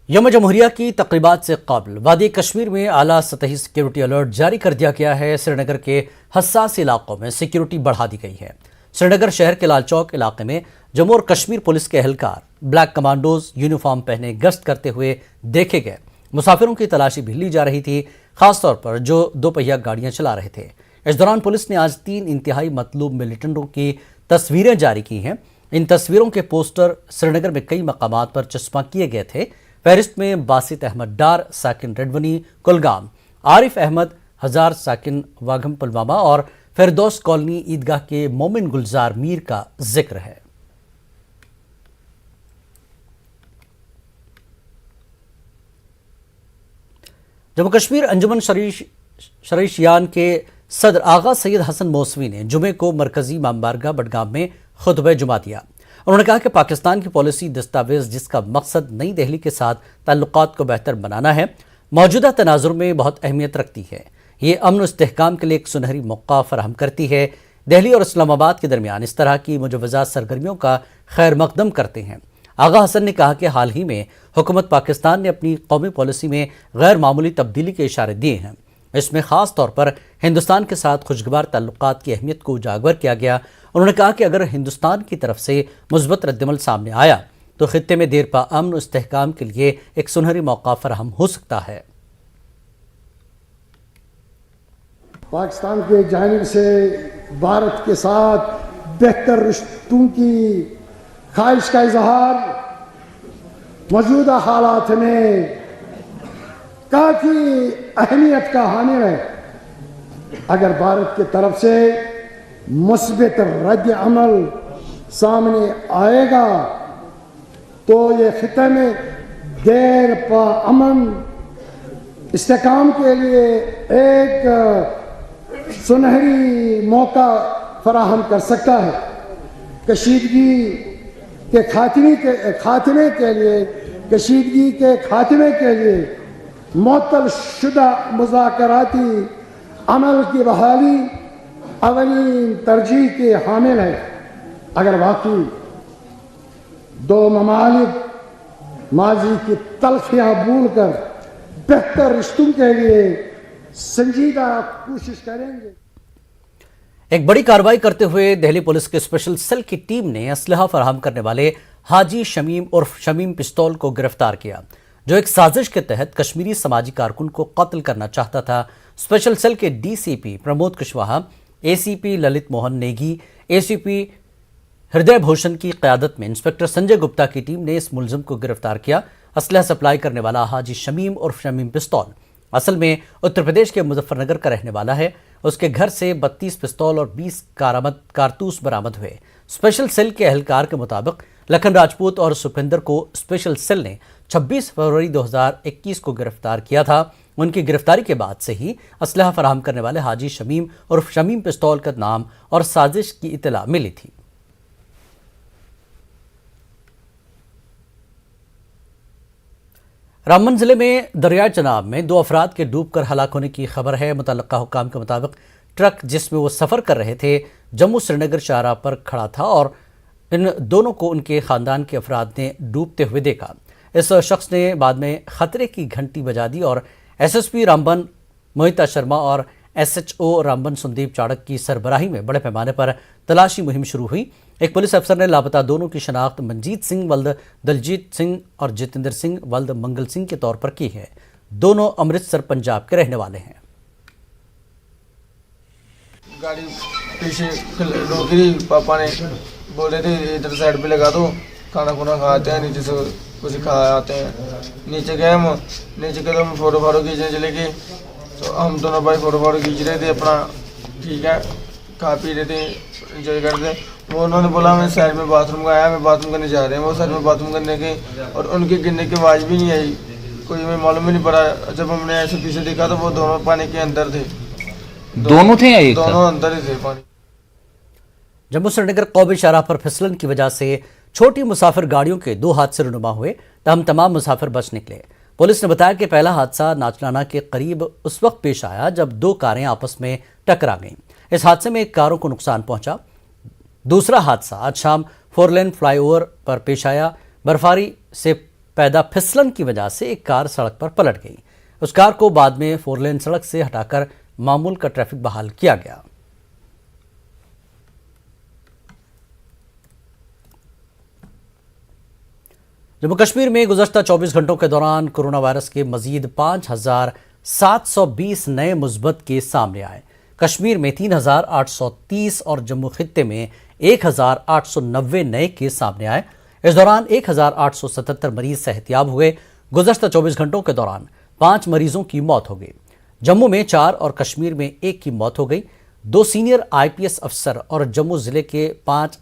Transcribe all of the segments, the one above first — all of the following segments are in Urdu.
یوم جمہوریہ کی تقریبات سے قبل وادی کشمیر میں اعلیٰ سطحی سیکیورٹی الرٹ جاری کر دیا گیا ہے۔ سری نگر کے حساس علاقوں میں سیکیورٹی بڑھا دی گئی ہے۔ سری نگر شہر کے لال چوک علاقے میں جموں اور کشمیر پولیس کے اہلکار بلیک کمانڈوز یونیفارم پہنے گشت کرتے ہوئے دیکھے گئے۔ مسافروں کی تلاشی بھی لی جا رہی تھی، خاص طور پر جو دوپہیہ گاڑیاں چلا رہے تھے۔ اس دوران پولیس نے آج 3 انتہائی مطلوب ملیٹنٹوں کی تصویریں جاری کی ہیں۔ ان تصویروں کے پوسٹر سری نگر میں کئی مقامات پر چسپاں کیے گئے تھے۔ فہرست میں باسط احمد ڈار ساکن ریڈونی کلگام، عارف احمد ہزار ساکن واگھم پلوامہ اور فردوس کالونی عیدگاہ کے مومن گلزار میر کا ذکر ہے۔ جموں کشمیر انجمن شرعیشیان کے صدر آغا سید حسن موسوی نے جمعے کو مرکزی امام بارگاہ بڈگام میں خطبہ جمعہ دیا۔ انہوں نے کہا کہ پاکستان کی پالیسی دستاویز جس کا مقصد نئی دہلی کے ساتھ تعلقات کو بہتر بنانا ہے، موجودہ تناظر میں بہت اہمیت رکھتی ہے۔ یہ امن و استحکام کے لیے ایک سنہری موقع فراہم کرتی ہے۔ دہلی اور اسلام آباد کے درمیان اس طرح کی مجوزہ سرگرمیوں کا خیر مقدم کرتے ہیں۔ آغا حسن نے کہا کہ حال ہی میں حکومت پاکستان نے اپنی قومی پالیسی میں غیر معمولی تبدیلی کے اشارے دیے ہیں۔ اس میں خاص طور پر ہندوستان کے ساتھ خوشگوار تعلقات کی اہمیت کو اجاگر کیا گیا۔ انہوں نے کہا کہ اگر ہندوستان کی طرف سے مثبت ردعمل سامنے آیا تو خطے میں دیر پا امن و استحکام کے لیے ایک سنہری موقع فراہم ہو سکتا ہے۔ پاکستان کی جانب سے بھارت کے ساتھ بہتر رشتوں کی خواہش کا اظہار موجودہ حالات میں کافی اہمیت کا حامل ہے۔ اگر بھارت کی طرف سے مثبت رد عمل سامنے آئے گا تو یہ خطے میں دیر پا امن استحکام کے لیے ایک سنہری موقع فراہم کر سکتا ہے۔ کشیدگی کے خاتمے کے لیے معطل شدہ مذاکراتی عمل کی بحالی اولین ترجیح کے حامل ہے۔ اگر واقعی دو ممالک ماضی کی تلخیاں بھول کر بہتر رشتوں کے لیے سنجیدہ کوشش کریں گے۔ ایک بڑی کارروائی کرتے ہوئے دہلی پولیس کے اسپیشل سیل کی ٹیم نے اسلحہ فراہم کرنے والے حاجی شمیم عرف شمیم پستول کو گرفتار کیا، جو ایک سازش کے تحت کشمیری سماجی کارکن کو قتل کرنا چاہتا تھا۔ اسپیشل سیل کے ڈی سی پی پرمود کشواہا، اے سی پی للت موہن نیگی، اے سی پی ہردے بھوشن کی قیادت میں انسپکٹر سنجے گپتا کی ٹیم نے اس ملزم کو گرفتار کیا۔ اسلحہ سپلائی کرنے والا حاجی شمیم عرف شمیم پستول اصل میں اتر پردیش کے مظفر نگر کا رہنے والا ہے۔ اس کے گھر سے 32 پستول اور 20 کارتوس برآمد ہوئے۔ اسپیشل سیل کے اہلکار کے مطابق لکھن راجپوت اور سپندر کو اسپیشل سیل نے 26 فروری 2021 کو گرفتار کیا تھا۔ ان کی گرفتاری کے بعد سے ہی اسلحہ فراہم کرنے والے حاجی شمیم عرف شمیم پستول کا نام اور سازش کی اطلاع ملی تھی۔ رامبن ضلع میں دریائے چناب میں 2 افراد کے ڈوب کر ہلاک ہونے کی خبر ہے۔ متعلقہ حکام کے مطابق ٹرک جس میں وہ سفر کر رہے تھے جموں سری نگر شاہراہ پر کھڑا تھا اور ان دونوں کو ان کے خاندان کے افراد نے ڈوبتے ہوئے دیکھا۔ اس شخص نے بعد میں خطرے کی گھنٹی بجا دی اور S S P Ramban Mohita Sharma اور S H O Ramban Sandeep Chadak کی سربراہی میں بڑے پیمانے پر تلاشی مہم شروع ہوئی۔ ایک پولیس افسر نے لاپتہ دونوں کی شناخت منجیت سنگھ ولد دلجیت سنگھ اور جتندر سنگھ ولد منگل سنگھ کے طور پر کی ہے۔ دونوں امرتسر پنجاب کے رہنے والے ہیں۔ گاڑی پیچھے روکی، پاپا نے بول رہے تھے ادھر سائڈ پہ لگا دو، کھانا کھونا کھاتے ہیں، نیچے سے کچھ کھا آتے ہیں۔ نیچے گئے ہم، نیچے گئے تو ہم فوٹو کھینچنے چلے گئے، تو ہم دونوں بھائی فوٹو کھینچ رہے تھے اپنا، ٹھیک ہے، کھا پی رہے تھے، انجوائے کرتے۔ وہ انہوں نے بولا میں سائڈ میں باتھ روم کا آیا، میں باتھ روم کرنے جا رہے ہیں۔ وہ سائڈ میں باتھ روم کرنے گئے اور ان کے گرنے کی آواز بھی نہیں آئی، کوئی ہمیں معلوم ہی نہیں پڑا۔ جب ہم نے ایسے پیچھے دیکھا تو وہ دونوں پانی کے اندر تھے۔ دونوں تھے یا ایک؟ دونوں اندر ہی تھے پانی۔ جموں سری نگر قومی شاہراہ پر پھسلن کی وجہ سے چھوٹی مسافر گاڑیوں کے 2 حادثے رونما ہوئے، تاہم تمام مسافر بچ نکلے۔ پولیس نے بتایا کہ پہلا حادثہ ناچلانا کے قریب اس وقت پیش آیا جب 2 کاریں آپس میں ٹکرا گئیں۔ اس حادثے میں 1 کاروں کو نقصان پہنچا۔ دوسرا حادثہ آج شام 4 لین فلائی اوور پر پیش آیا۔ برفاری سے پیدا پھسلن کی وجہ سے ایک کار سڑک پر پلٹ گئی۔ اس کار کو بعد میں 4 لین سڑک سے ہٹا کر معمول کا ٹریفک بحال کیا گیا۔ جموں کشمیر میں گزشتہ 24 گھنٹوں کے دوران کورونا وائرس کے مزید 5,720 نئے مثبت کیس سامنے آئے۔ کشمیر میں 3,830 اور جموں خطے میں 1,890 نئے کیس سامنے آئے۔ اس دوران 1,877 مریض صحتیاب ہوئے۔ گزشتہ 24 گھنٹوں کے دوران 5 مریضوں کی موت ہو گئی۔ جموں میں 4 اور کشمیر میں 1 کی موت ہو گئی۔ 2 سینئر IPS افسر اور جموں ضلع کے 5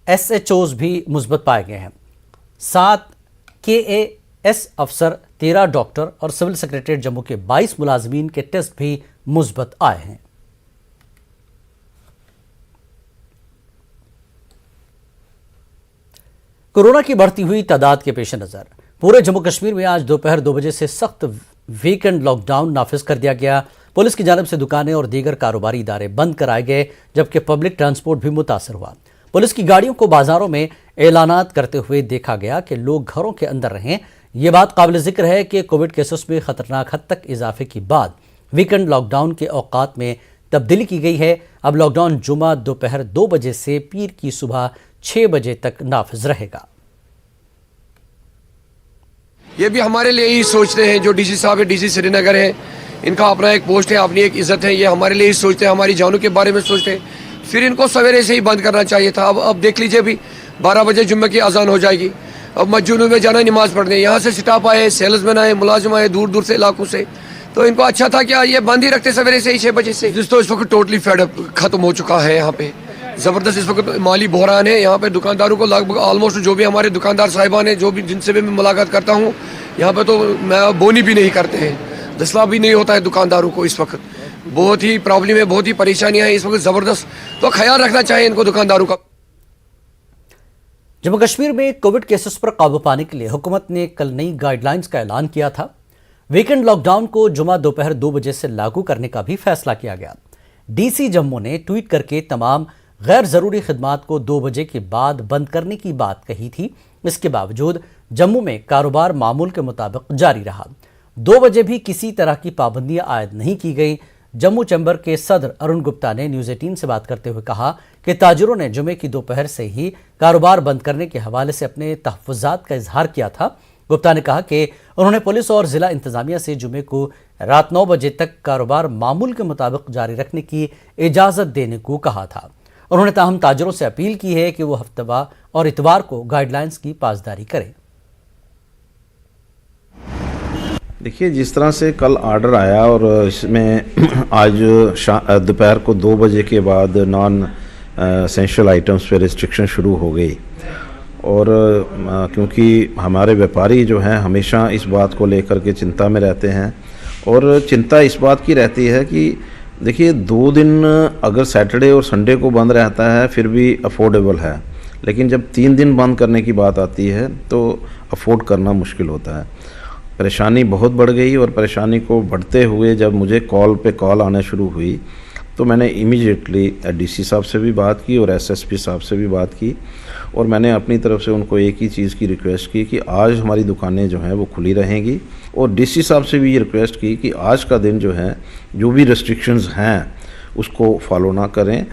SHOs بھی مثبت پائے گئے ہیں۔ 7 KAS افسر، 13 ڈاکٹر اور سول سیکریٹریٹ جموں کے 22 ملازمین کے ٹیسٹ بھی مثبت آئے ہیں۔ کورونا کی بڑھتی ہوئی تعداد کے پیش نظر پورے جموں کشمیر میں آج دوپہر 2 بجے سے سخت ویکنڈ لاک ڈاؤن نافذ کر دیا گیا۔ پولیس کی جانب سے دکانیں اور دیگر کاروباری ادارے بند کرائے گئے، جبکہ پبلک ٹرانسپورٹ بھی متاثر ہوا۔ پولیس کی گاڑیوں کو بازاروں میں اعلانات کرتے ہوئے دیکھا گیا کہ لوگ گھروں کے اندر رہیں۔ یہ بات قابل ذکر ہے کہ کووڈ کیسز میں خطرناک حد تک اضافے کے بعد ویکنڈ لاک ڈاؤن کے اوقات میں تبدیلی کی گئی ہے۔ اب لاک ڈاؤن جمعہ دوپہر 2 بجے سے پیر کی صبح 6 بجے تک نافذ رہے گا۔ یہ بھی ہمارے لیے ہی سوچتے ہیں، جو DC صاحب ہے، DC سری نگر ہے، ان کا اپنا ایک پوسٹ ہے، اپنی ایک عزت ہے، یہ ہمارے لیے ہی سوچتے ہیں، ہماری جانوں کے بارے میں سوچتے ہیں۔ پھر ان کو سویرے سے ہی بند کرنا چاہیے تھا۔ اب دیکھ لیجئے بھی 12 بجے جمعہ کی اذان ہو جائے گی، اب مسجدوں میں جانا نماز پڑھنے، یہاں سے سٹاف آئے، سیلز مین آئے، ملازم آئے دور دور سے علاقوں سے، تو ان کو اچھا تھا کہ یہ بند ہی رکھتے سویرے سے ہی 6 بجے سے۔ جس تو اس وقت ٹوٹلی فیڈ اپ ختم ہو چکا ہے، یہاں پہ زبردست اس وقت مالی بحران ہے۔ یہاں پہ دکانداروں کو لگ بھگ آلموسٹ جو بھی ہمارے دکاندار صاحبان ہیں، جو بھی جن سے بھی میں ملاقات کرتا ہوں، یہاں پہ تو بونی بھی نہیں کرتے ہیں، دسلا بھی نہیں ہوتا ہے دکانداروں کو۔ اس وقت بہت ہی پرابلم ہے، بہت ہی پریشانیاں ہیں اس وقت زبردست، تو خیال رکھنا چاہیے ان کو دکانداروں کا۔ جموں کشمیر میں کووڈ کیسز پر قابو پانے کے لیے حکومت نے کل نئی گائیڈ لائنز کا اعلان کیا تھا۔ ویکنڈ لاک ڈاؤن کو جمعہ دوپہر 2 بجے سے لاگو کرنے کا بھی فیصلہ کیا گیا۔ DC جموں نے ٹویٹ کر کے تمام غیر ضروری خدمات کو 2 بجے کے بعد بند کرنے کی بات کہی تھی۔ اس کے باوجود جموں میں کاروبار معمول کے مطابق جاری رہا۔ 2 بجے بھی کسی طرح کی پابندیاں عائد نہیں کی گئی۔ جموں چیمبر کے صدر ارون گپتا نے نیوز 18 سے بات کرتے ہوئے کہا کہ تاجروں نے جمعے کی دوپہر سے ہی کاروبار بند کرنے کے حوالے سے اپنے تحفظات کا اظہار کیا تھا۔ گپتا نے کہا کہ انہوں نے پولیس اور ضلع انتظامیہ سے جمعے کو رات 9 بجے تک کاروبار معمول کے مطابق جاری رکھنے کی اجازت دینے کو کہا تھا۔ انہوں نے تاہم تاجروں سے اپیل کی ہے کہ وہ ہفتہ اور اتوار کو گائیڈ لائنز کی پاسداری کریں۔ دیکھیے، جس طرح سے کل آرڈر آیا اور اس میں آج دوپہر کو 2 بجے کے بعد نان اسینشل آئٹمس پہ ریسٹرکشن شروع ہو گئی، اور کیونکہ ہمارے بیپاری جو ہیں ہمیشہ اس بات کو لے کر کے چنتا میں رہتے ہیں، اور چنتا اس بات کی رہتی ہے کہ دیکھیے 2 دن اگر سیٹرڈے اور سنڈے کو بند رہتا ہے پھر بھی افورڈیبل ہے، لیکن جب 3 دن بند کرنے کی بات آتی ہے تو افورڈ کرنا مشکل ہوتا ہے۔ پریشانی بہت بڑھ گئی، اور پریشانی کو بڑھتے ہوئے جب مجھے کال پہ کال آنا شروع ہوئی تو میں نے امیجیٹلی DC صاحب سے بھی بات کی اور SSP صاحب سے بھی بات کی، اور میں نے اپنی طرف سے ان کو ایک ہی چیز کی ریکویسٹ کی کہ آج ہماری دکانیں جو ہیں وہ کھلی رہیں گی، اور DC صاحب سے بھی یہ ریکویسٹ کی کہ آج کا دن جو ہے جو بھی ریسٹرکشنز ہیں اس کو فالو نہ کریں۔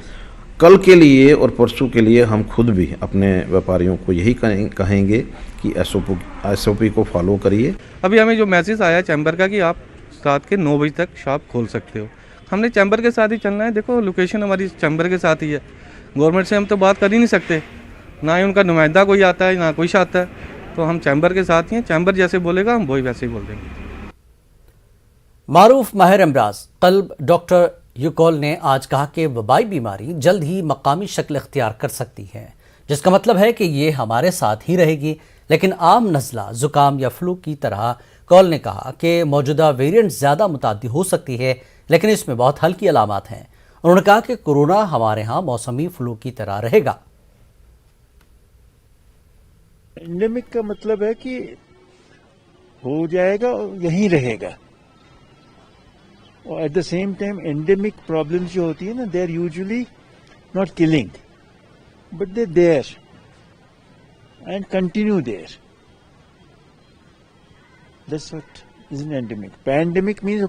کل کے لیے اور پرسوں کے لیے ہم خود بھی اپنے ویپاریوں کو یہی کہیں گے کہ SOP کو فالو کریے۔ ابھی ہمیں جو میسیج آیا چیمبر کا کہ آپ رات کے 9 بجے تک شاپ کھول سکتے ہو، ہم نے چیمبر کے ساتھ ہی چلنا ہے۔ دیکھو لوکیشن ہماری چیمبر کے ساتھ ہی ہے، گورنمنٹ سے ہم تو بات کر ہی نہیں سکتے، نہ ہی ان کا نمائندہ کوئی آتا ہے نہ کوئی آتا ہے، تو ہم چیمبر کے ساتھ ہی ہیں، چیمبر جیسے بولے گا ہم وہی ویسے ہی بول دیں گے۔ معروف ماہر امراض قلب ڈاکٹر یوکول نے آج کہا کہ وبائی بیماری جلد ہی مقامی شکل اختیار کر سکتی ہے، جس کا مطلب ہے کہ یہ ہمارے ساتھ ہی رہے گی، لیکن عام نزلہ، زکام یا فلو کی طرح۔ کول نے کہا کہ موجودہ ویرینٹ زیادہ متعدی ہو سکتی ہے، لیکن اس میں بہت ہلکی علامات ہیں۔ انہوں نے کہا کہ کورونا ہمارے ہاں موسمی فلو کی طرح رہے گا۔ اینڈیمک کا مطلب ہے کہ ہو جائے گا اور یہیں رہے گا، اور at the same time endemic problems جو ہوتی ہیں نا، they are usually not killing but they there and continue there, That's what is an endemic. Pandemic means